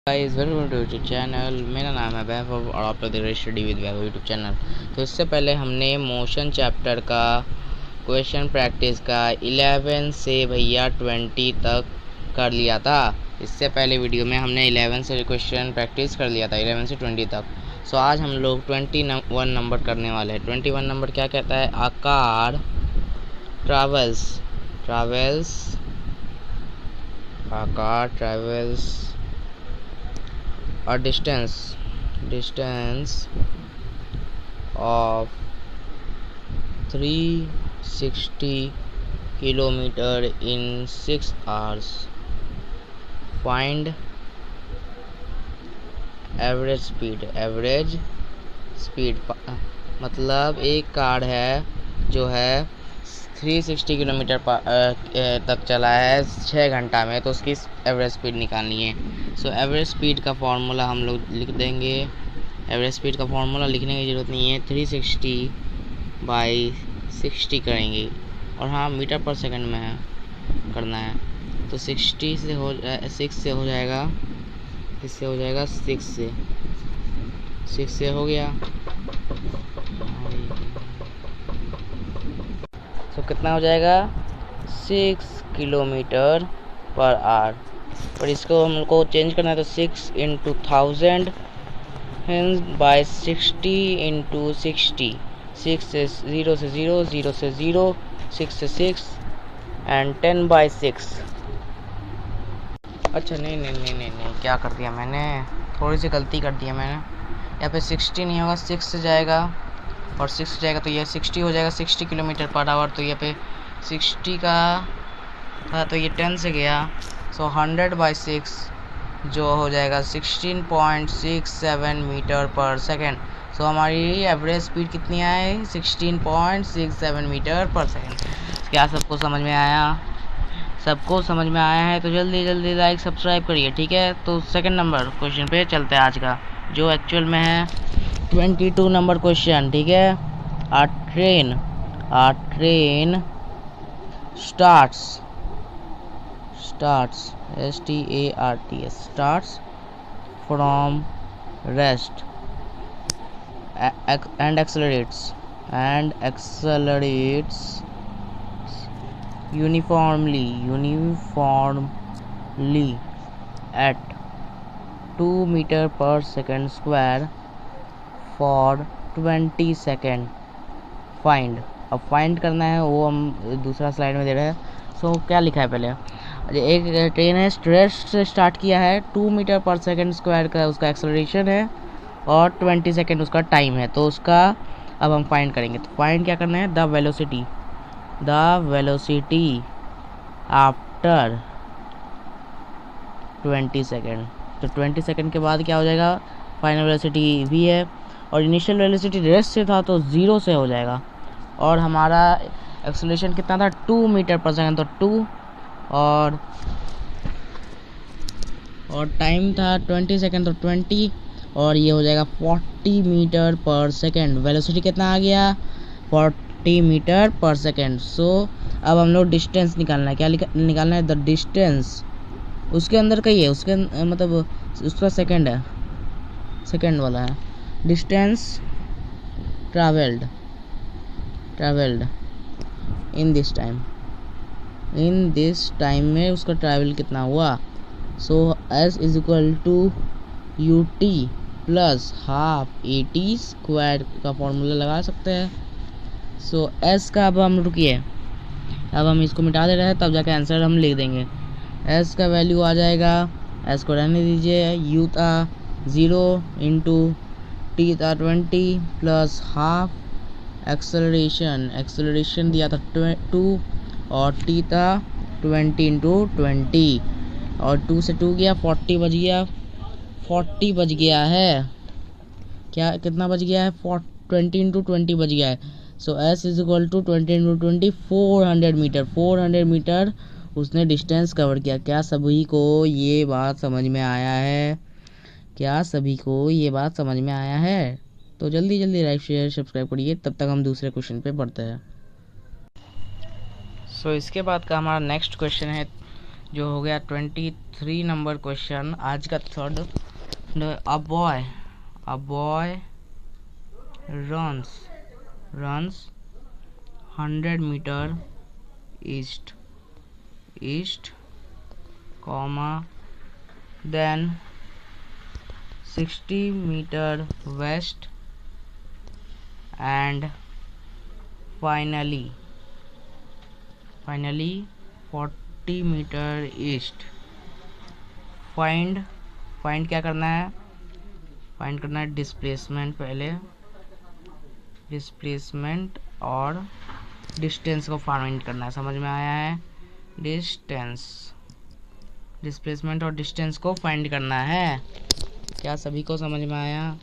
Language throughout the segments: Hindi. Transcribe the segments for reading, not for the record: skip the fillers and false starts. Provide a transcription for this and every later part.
Guys welcome to YouTube channel. मेरा नाम है वैभव और आप लोग देख रहे हैं study with Vaibhav YouTube channel. तो इससे पहले हमने मोशन चैप्टर का क्वेश्चन प्रैक्टिस का 11 से भैया 20 तक कर लिया था। इससे पहले वीडियो में हमने 11 से क्वेश्चन प्रैक्टिस कर लिया था, 11 से 20 तक। सो आज हम लोग 21 नंबर करने वाले हैं। 21 नंबर क्या कहता है? A car travels a distance of 360 kilometer in 6 hours. Find average speed मतलब एक कार है जो है 360 किलोमीटर तक चला है 6 घंटा में, तो उसकी एवरेज स्पीड निकालनी है। सो एवरेज स्पीड का फॉर्मूला हम लोग लिख देंगे। एवरेज स्पीड का फॉर्मूला लिखने की ज़रूरत नहीं है, 360/60 करेंगे। और हाँ, मीटर पर सेकंड में है करना है। तो 60 से हो 6 से हो जाएगा, इससे हो जाएगा 6 से हो गया। तो कितना हो जाएगा? 6 किलोमीटर पर आवर। पर इसको हमको चेंज करना है, तो 6 × 1000 बाय 60 × 60। 6 से 0 से 0, 0 से 0, 6 से 6 एंड 10/6। अच्छा नहीं, क्या कर दिया मैंने? थोड़ी सी गलती कर दी है मैंने। यहाँ पे 60 नहीं होगा, 6 से जाएगा और 6 से जाएगा तो ये 60 हो जाएगा, 60 किलोमीटर पर आवर। तो ये पे 60 का था तो ये 10 से गया। सो 100/6 जो हो जाएगा 16.67 मीटर पर सेकेंड। सो हमारी एवरेज स्पीड कितनी आए? 16.67 मीटर पर सेकेंड। क्या सबको समझ में आया? सबको समझ में आया है तो जल्दी जल्दी लाइक सब्सक्राइब करिए, ठीक है। तो सेकंड नंबर क्वेश्चन पे चलते हैं आज का, जो एक्चुअल में है 22 नंबर क्वेश्चन, ठीक है। आ train starts from rest and accelerates uniformly at 2 meter per second square for 20 second. Find, अब फाइंड करना है, वो हम दूसरा स्लाइड में दे रहे हैं। सो क्या लिखा है पहले? एक ट्रेन है, रेस्ट से स्टार्ट किया है, 2 मीटर पर सेकेंड स्क्वायर का उसका एक्सेलरेशन है और 20 सेकेंड उसका टाइम है। तो उसका अब हम फाइंड करेंगे। तो फाइंड क्या करना है? The velocity after 20 second. तो 20 सेकेंड के बाद क्या हो जाएगा? फाइनल वेलोसिटी v है और इनिशियल वेलोसिटी रेस्ट से था तो 0 से हो जाएगा। और हमारा एक्सेलरेशन कितना था? 2 मीटर पर सेकेंड, तो 2 और टाइम था 20 सेकेंड, तो 20 और ये हो जाएगा 40 मीटर पर सेकेंड। वेलोसिटी कितना आ गया? 40 मीटर पर सेकेंड। सो अब हम लोग डिस्टेंस निकालना है। क्या निकालना है? द डिस्टेंस उसके अंदर का ही है, उसके मतलब उसका सेकेंड है, सेकेंड वाला है। Distance travelled in this time में उसका ट्रैवल कितना हुआ? सो S = UT plus half AT square का फॉर्मूला लगा सकते हैं। सो S का अब हम रुकिए, अब हम इसको मिटा दे रहे हैं, तब जाके आंसर हम लिख देंगे। S का वैल्यू आ जाएगा, S को रहने दीजिए, U था 0 × T था 20 प्लस हाफ एक्सेलरेशन दिया था 2 और T था 20 × 20 और 2 से 2 गया, 40 बज गया है। क्या कितना बज गया है? 20 × 20 बज गया है। सो S = 20 × 20 400 मीटर उसने डिस्टेंस कवर किया। क्या सभी को ये बात समझ में आया है? तो जल्दी जल्दी लाइक शेयर सब्सक्राइब करिए, तब तक हम दूसरे क्वेश्चन पे बढ़ते हैं। सो इसके बाद का हमारा नेक्स्ट क्वेश्चन है जो हो गया 23 नंबर क्वेश्चन आज का third. A boy runs 100 metre east comma then 60 metre west and finally 40 metre east. Find क्या करना है? फाइंड करना है डिस्प्लेसमेंट, पहले डिस्प्लेसमेंट और डिस्टेंस को फाइंड करना है। समझ में आया है? डिस्प्लेसमेंट और डिस्टेंस को फाइंड करना है। क्या सभी को समझ में आया?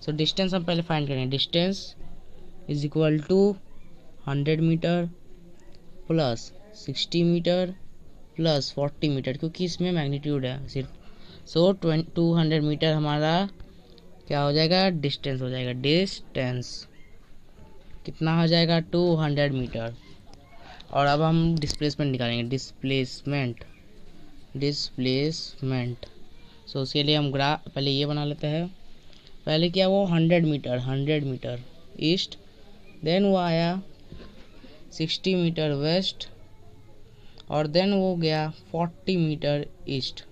सो डिस्टेंस हम पहले फाइंड करेंगे। Distance is equal to 100 metre plus 60 metre plus 40 metre, क्योंकि इसमें मैग्नीट्यूड है सिर्फ। सो 200 मीटर हमारा क्या हो जाएगा? डिस्टेंस हो जाएगा। डिस्टेंस कितना हो जाएगा? 200 मीटर। और अब हम डिस्प्लेसमेंट निकालेंगे। डिस्प्लेसमेंट सो उसके लिए हम पहले ये बना लेते हैं। पहले क्या वो 100 मीटर ईस्ट, देन वो आया 60 मीटर वेस्ट, और देन वो गया 40 मीटर ईस्ट।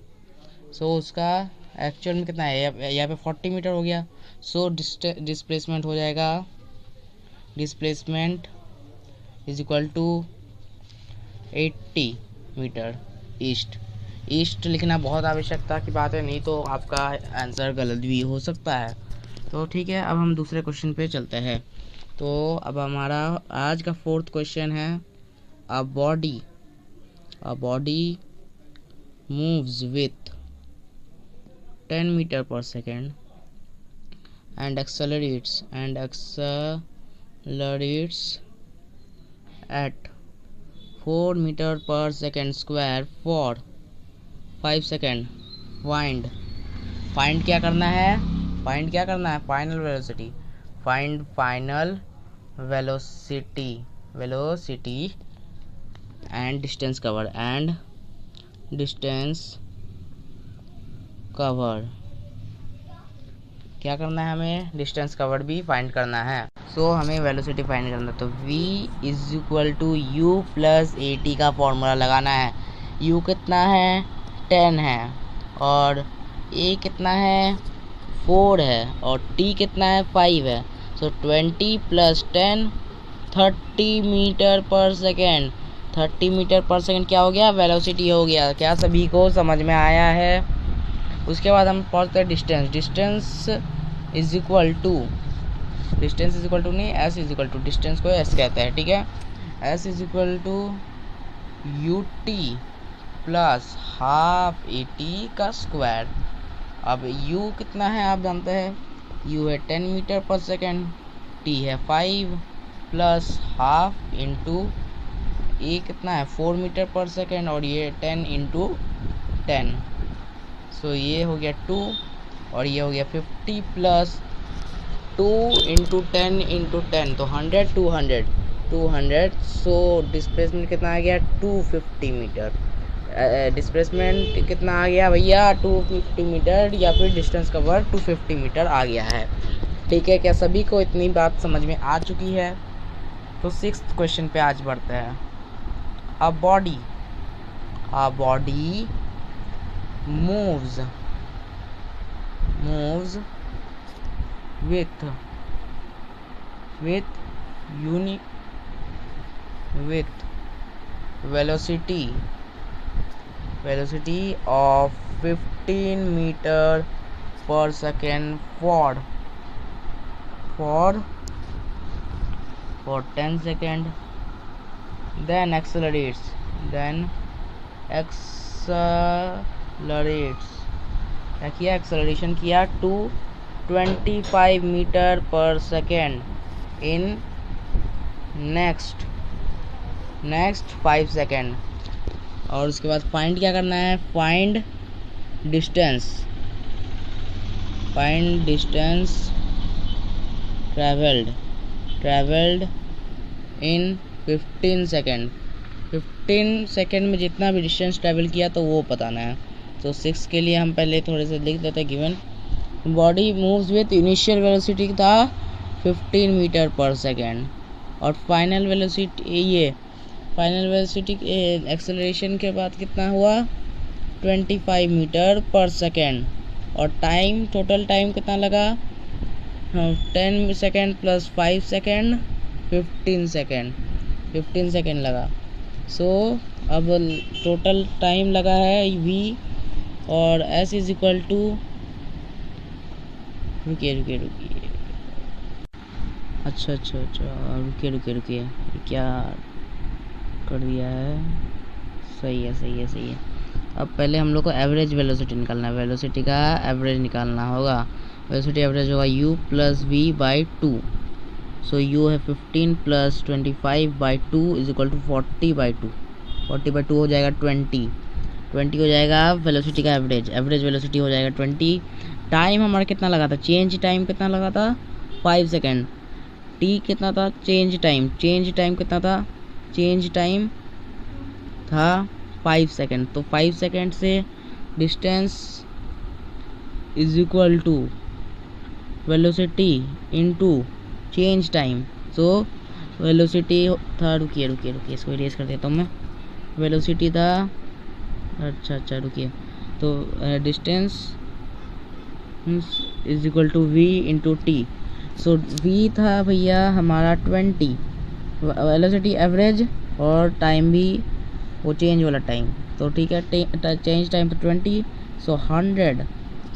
सो उसका एक्चुअल में कितना है? यहाँ पे 40 मीटर हो गया। सो डिस्प्लेसमेंट हो जाएगा, displacement is equal to 80 metre east लिखना बहुत आवश्यकता की बात है, नहीं तो आपका आंसर गलत भी हो सकता है। तो ठीक है, अब हम दूसरे क्वेश्चन पे चलते हैं। तो अब हमारा आज का फोर्थ क्वेश्चन है, a body moves with 10 metre per second and accelerates at 4 meter per second square for 5 second. Find क्या करना है? Final velocity and distance cover क्या करना है? हमें डिस्टेंस कवर्ड भी फाइंड करना है। सो हमें वेलोसिटी फाइंड करना है, तो v is equal to u plus a t का फॉर्मूला लगाना है। u कितना है? 10 है, और a कितना है? 4 है, और t कितना है? 5 है। सो 20 plus 10 30 metre per second. 30 metre per second क्या हो गया? वेलोसिटी हो गया। क्या सभी को समझ में आया है? उसके बाद हम पढ़ते हैं डिस्टेंस इज इक्वल टू नहीं, s is equal to, distance को एस कहते हैं, ठीक है। S is equal to u t plus half a t का स्क्वायर। अब u कितना है आप जानते हैं? u है 10 मीटर पर सेकेंड, t है 5 प्लस हाफ इंटू ए कितना है? 4 मीटर पर सेकेंड, और ये 10 इंटू 10। सो ये हो गया 2, और ये हो गया 50 प्लस 2 इंटू 10 इंटू 10, तो 200। सो डिस्प्लेसमेंट कितना आ गया? 250 मीटर। डिस्प्लेसमेंट कितना आ गया भैया? 250 मीटर, या फिर डिस्टेंस कवर 250 मीटर आ गया है। ठीक है, क्या सभी को इतनी बात समझ में आ चुकी है? तो 6th क्वेश्चन पे आज बढ़ते हैं। A body moves with velocity of 15 meter per second for 10 second, then accelerates क्या किया? एक्सेलरेशन किया 225 metre per second in next 5 second. और उसके बाद फाइंड क्या करना है? Find distance travelled in 15 second. 15 second में जितना भी डिस्टेंस ट्रैवल किया तो वो बताना है। तो 6 के लिए हम पहले थोड़े से लिख देते हैं। Given body moves with initial velocity था 15 मीटर पर सेकेंड और फाइनल वेलोसिटी एक्सेलरेशन के बाद कितना हुआ 25 मीटर पर सेकेंड। और टाइम टोटल टाइम कितना लगा 10 सेकेंड प्लस 5 सेकेंड 15 सेकेंड लगा। सो अब टोटल टाइम लगा है v और s इज इक्वल टू रुकिए अच्छा रुकिए क्या कर दिया है। सही है। अब पहले हम लोग को एवरेज वेलोसिटी निकालना है। वेलोसिटी का एवरेज निकालना होगा। वेलोसिटी एवरेज होगा u plus v by 2। So u है 15 plus 25 by 2 is equal to 40 by 2। 40 by 2 हो जाएगा 20 हो जाएगा वेलोसिटी का एवरेज वेलोसिटी हो जाएगा 20। टाइम हमारा कितना लगा था, चेंज टाइम कितना लगा था 5 सेकेंड। टी कितना था चेंज टाइम कितना था, चेंज टाइम था 5 सेकेंड। तो 5 सेकेंड से distance is equal to velocity into change time. So velocity था रुकिए इसको इरेज कर देता हूँ मैं। वेलोसिटी था अच्छा रुकिए। तो distance is equal to v into t. So v था भैया हमारा 20, वेलोसिटी एवरेज और टाइम भी वो चेंज वाला टाइम। तो ठीक है चेंज टाइम तो 20 सो 100।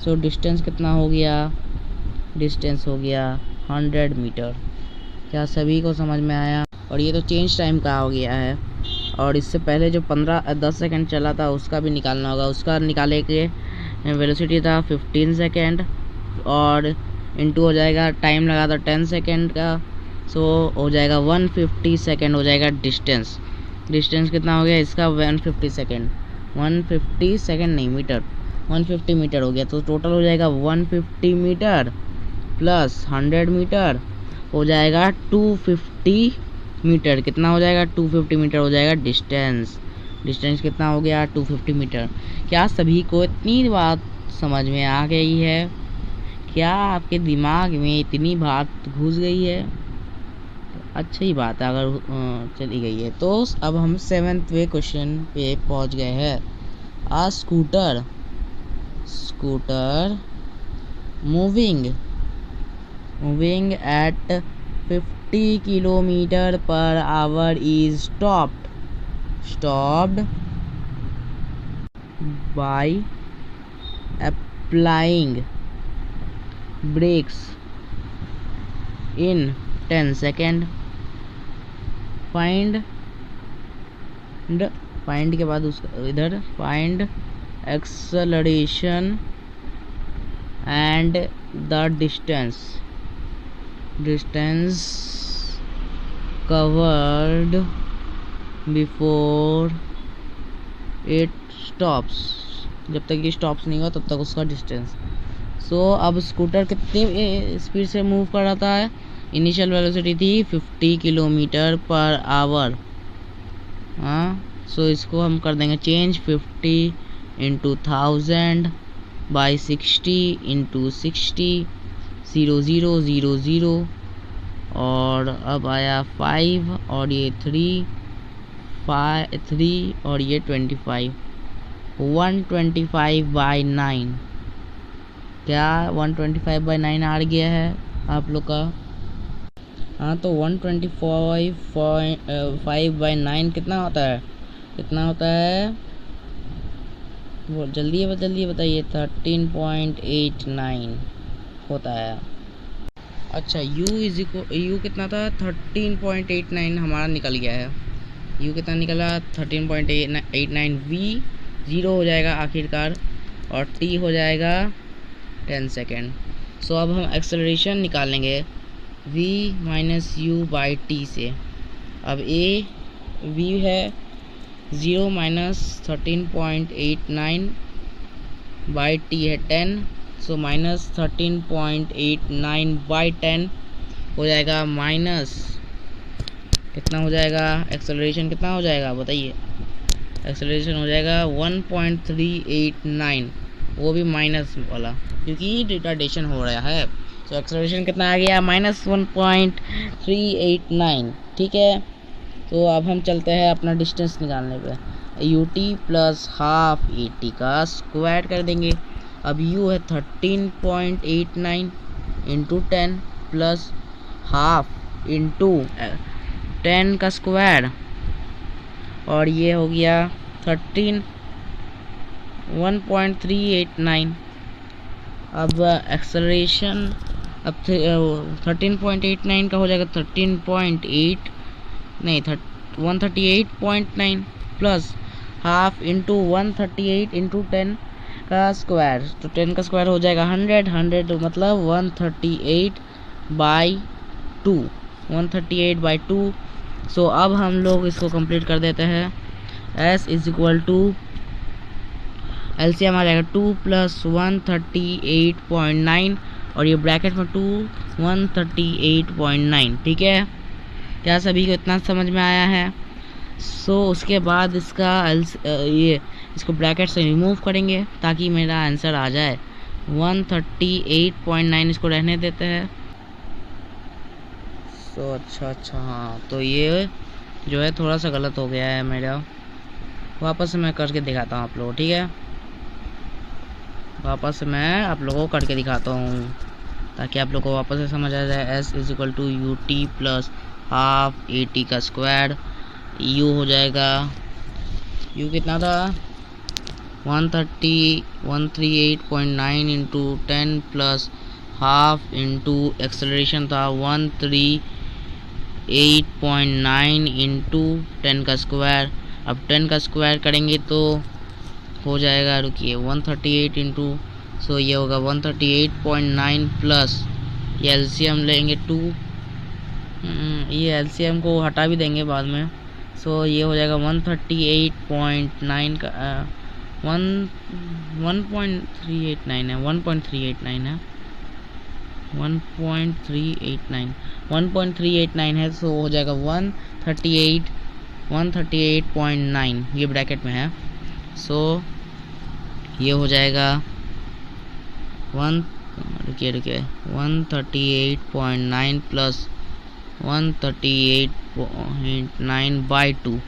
सो डिस्टेंस कितना हो गया, डिस्टेंस हो गया 100 मीटर। क्या सभी को समझ में आया। और ये तो चेंज टाइम का हो गया है। और इससे पहले जो 10 सेकेंड चला था उसका भी निकालना होगा। उसका निकाले के वेलोसिटी था 15 सेकेंड और इनटू हो जाएगा टाइम लगा था 10 सेकेंड का। सो हो जाएगा 150 सेकेंड हो जाएगा डिस्टेंस कितना हो गया इसका 150 सेकेंड 150 सेकेंड नहीं मीटर 150 मीटर हो गया। तो टोटल हो जाएगा 150 मीटर प्लस 100 मीटर हो जाएगा 250 मीटर। कितना हो जाएगा 250 मीटर हो जाएगा डिस्टेंस कितना हो गया 250 मीटर। क्या सभी को इतनी बात समझ में आ गई है? क्या आपके दिमाग में इतनी बात घुस गई है? अच्छी बात है अगर चली गई है। तो अब हम 7वें क्वेश्चन पे पहुंच गए हैं। A scooter moving at 50 kilometre per hour is stopped by applying brakes in 10 seconds। Find के बाद उसका इधर find acceleration and the distance covered before it stops. जब तक ये स्टॉप्स नहीं हुआ तब तक उसका डिस्टेंस। सो अब स्कूटर कितनी स्पीड से मूव कर रहा है। इनिशियल वेलोसिटी थी 50 किलोमीटर पर आवर। हाँ सो इसको हम कर देंगे चेंज 50 इंटू 1000 बाई 60 इंटू 60 0 0 0 0 और अब आया 5 और ये 3 और ये 25 125 बाई 9। क्या 125 बाई 9 आ गया है आप लोग का? हाँ तो 125 बाई 9 कितना होता है वो जल्दी बताइए 13.89 होता है। अच्छा यू कितना था 13.89 हमारा निकल गया है। यू कितना निकला 13.89। वी 0 हो जाएगा आखिरकार और टी हो जाएगा 10 सेकेंड। सो अब हम एक्सेलरेशन निकालेंगे v minus you by T से। अब a v है 0 माइनस 13.89 बाई टी है 10। सो माइनस 13.89 बाई 10 हो जाएगा माइनस कितना हो जाएगा एक्सेलरेशन कितना हो जाएगा बताइए एक्सेलरेशन हो जाएगा 1.389, वो भी माइनस वाला क्योंकि रिटार्डेशन हो रहा है। तो एक्सेलरेशन कितना आ गया, -1.389। ठीक है, तो अब हम चलते हैं अपना डिस्टेंस निकालने पे। You t plus half a t का स्क्वायर कर देंगे। अब यू है 13.89 इंटू 10 प्लस हाफ इंटू 10 का स्क्वायर, और ये हो गया 1.389। अब एक्सेलरेशन अब 13.89 का हो जाएगा 13.8 नहीं 138.9 प्लस हाफ इंटू 138 इंटू 10 का स्क्वायर, तो 10 का स्क्वायर हो जाएगा 100 मतलब 138/2 138/2। सो अब हम लोग इसको कंप्लीट कर देते हैं। s is equal to LCM आ जाएगा 2 + 138.9 और ये ब्रैकेट में 2 138.9। ठीक है, क्या सभी को इतना समझ में आया है? उसके बाद इसका ये इसको ब्रैकेट से रिमूव करेंगे ताकि मेरा आंसर आ जाए 138.9, इसको रहने देते हैं। अच्छा हाँ, तो ये जो है थोड़ा सा गलत हो गया है मेरा, वापस से मैं करके दिखाता हूँ आप लोगों को। ठीक है, वापस से मैं आप लोगों को करके दिखाता हूँ ताकि आप लोगों को वापस से समझ आ जाए। s is equal to u t plus half a t का स्क्वायर, u हो जाएगा, u कितना था 138.9 into 10 plus half into acceleration था 138.9 इंटू 10 का स्क्वायर। अब 10 का स्क्वायर करेंगे तो हो जाएगा, रुकिए 138 इंटू, सो ये होगा 138.9 प्लस ये एलसीएम लेंगे 2, ये एलसीएम को हटा भी देंगे बाद में। सो ये हो जाएगा 138.9 का 1.389 है 1.389 है 1.389 है। सो हो जाएगा 138.9, ये ब्रैकेट में है। सो ये हो जाएगा 138.9 प्लस 138.9/2।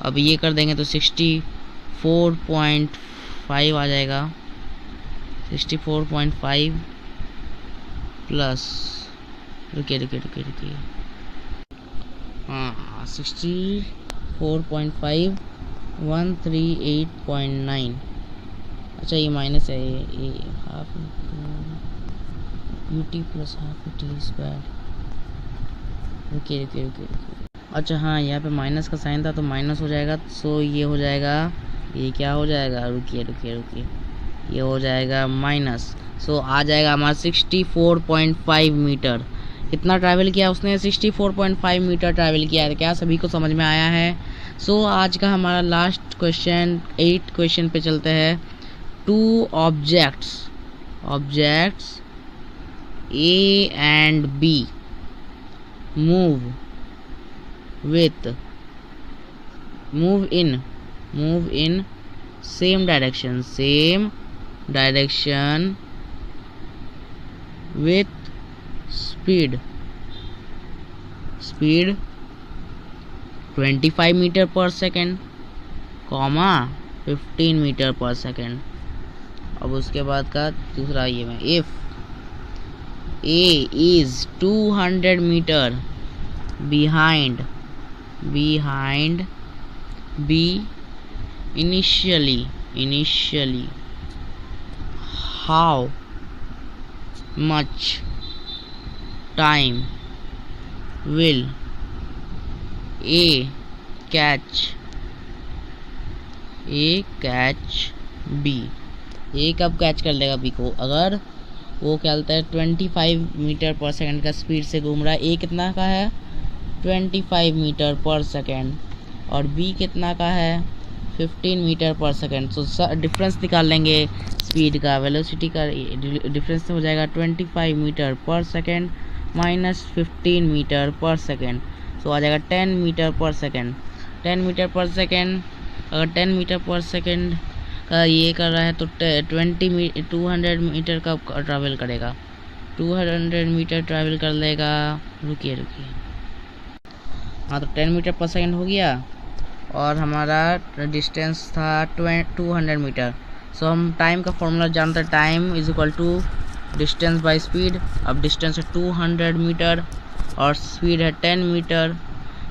अब ये कर देंगे तो 64.5 आ जाएगा, 64.5 प्लस, रुकिए हाँ 64.5 138.9। अच्छा ये माइनस है, ये half you t plus half T square, रुकिए। अच्छा हाँ, यहाँ पे माइनस का साइन था तो माइनस हो जाएगा। सो ये हो जाएगा, ये क्या हो जाएगा, रुकिए ये हो जाएगा माइनस। सो आ जाएगा हमारा 64.5 मीटर। कितना ट्रैवल किया उसने, 64.5 मीटर ट्रैवल किया है। क्या सभी को समझ में आया है? सो आज का हमारा लास्ट क्वेश्चन 8 क्वेश्चन पे चलते हैं। 2 objects A and B move in same direction with speed 25 metre per second, 15 metre per second. अब उसके बाद का दूसरा ये में, इफ A is 200 metre behind B initially how much time will A catch B? A कब कैच कर लेगा B को? अगर वो क्या होता है 25 मीटर पर सेकंड का स्पीड से घूम रहा है। A कितना का है 25 मीटर पर सेकंड और B कितना का है 15 मीटर पर सेकंड। तो डिफरेंस निकाल लेंगे स्पीड का, वेलोसिटी का डिफरेंस हो जाएगा 25 मीटर पर सेकंड माइनस 15 मीटर पर सेकंड। सो आ जाएगा 10 मीटर पर सेकंड। 10 मीटर पर सेकंड अगर 10 मीटर पर सेकेंड का ये कर रहा है तो 200 मीटर का ट्रैवल करेगा, 200 मीटर ट्रैवल कर लेगा। रुकिए हाँ, तो 10 मीटर पर सेकेंड हो गया और हमारा डिस्टेंस था 200 मीटर। सो हम टाइम का फॉर्मूला जानते हैं, time is equal to distance by speed. अब डिस्टेंस है 200 मीटर और स्पीड है 10 मीटर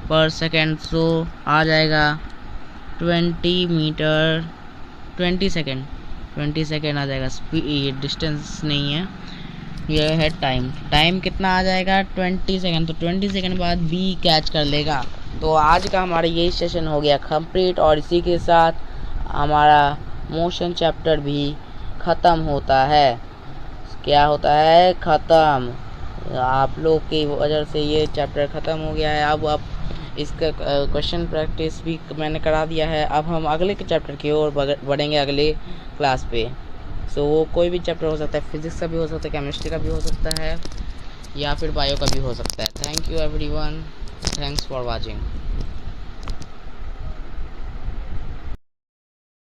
पर सेकेंड, सो आ जाएगा 20 सेकेंड आ जाएगा। स्पीड डिस्टेंस नहीं है, यह है टाइम। टाइम कितना आ जाएगा 20 सेकेंड, तो 20 सेकेंड बाद बी कैच कर लेगा। तो आज का हमारा यही सेशन हो गया कंप्लीट और इसी के साथ हमारा मोशन चैप्टर भी ख़त्म होता है। क्या होता है? ख़त्म। आप लोग की वजह से ये चैप्टर ख़त्म हो गया है। अब आप इसका क्वेश्चन प्रैक्टिस भी मैंने करा दिया है। अब हम अगले के चैप्टर की ओर बढ़ेंगे अगले क्लास पे। सो वो कोई भी चैप्टर हो सकता है, फिजिक्स का भी हो सकता है, केमिस्ट्री का भी हो सकता है या फिर बायो का भी हो सकता है। Thank you everyone, thanks for watching.